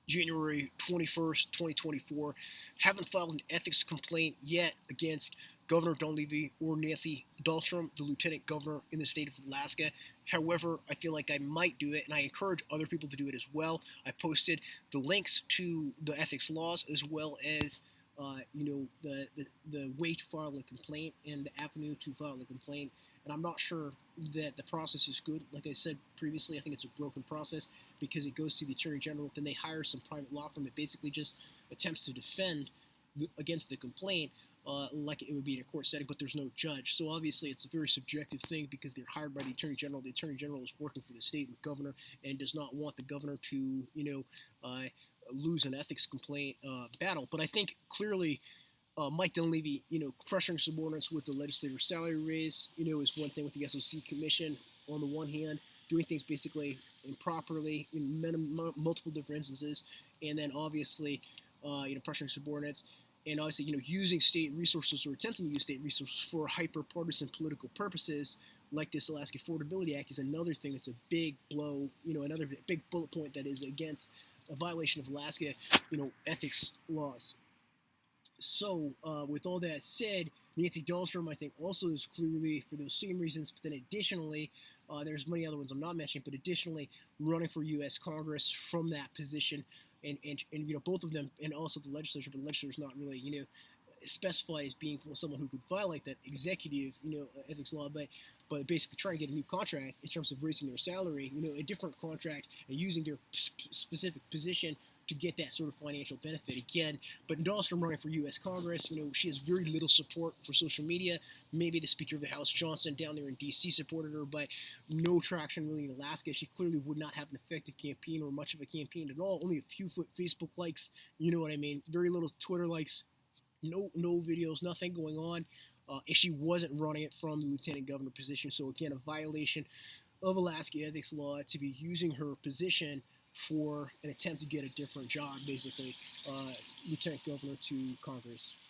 January 21st, 2024. Haven't filed an ethics complaint yet against Governor Dunleavey or Nancy Dahlstrom, the lieutenant governor in the state of Alaska. However, I feel like I might do it, and I encourage other people to do it as well. I posted the links to the ethics laws as well as the way to file a complaint and the avenue to file a complaint. And I'm not sure that the process is good. Like I said previously, I think it's a broken process because it goes to the attorney general, then they hire some private law firm that basically just attempts to defend against the complaint. Like it would be in a court setting, but there's no judge. So obviously, it's a very subjective thing because they're hired by the attorney general. The attorney general is working for the state and the governor, and does not want the governor to, lose an ethics complaint battle. But I think clearly Mike Dunleavy, pressuring subordinates with the legislative salary raise, is one thing with the SOC commission on the one hand, doing things basically improperly in multiple different instances, and then obviously, pressuring subordinates, and obviously, using state resources or attempting to use state resources for hyper-partisan political purposes, like this Alaska Affordability Act, is another thing that's a big blow, another big bullet point that is against a violation of Alaska, ethics laws. So, with all that said, Nancy Dahlstrom, I think, also is clearly for those same reasons. But then, additionally, there's many other ones I'm not mentioning. But additionally, running for U.S. Congress from that position, and both of them, and also the legislature. But the legislature is not really specify as being someone who could violate that executive, ethics law, but basically trying to get a new contract in terms of raising their salary, a different contract, and using their specific position to get that sort of financial benefit again. But Dahlstrom running for U.S. Congress, she has very little support for social media. Maybe the Speaker of the House, Johnson, down there in D.C. supported her, but no traction really in Alaska. She clearly would not have an effective campaign or much of a campaign at all. Only a few Facebook likes, you know what I mean? Very little Twitter likes. No videos, nothing going on. If she wasn't running it from the lieutenant governor position. So again, a violation of Alaska ethics law to be using her position for an attempt to get a different job, basically, lieutenant governor to Congress.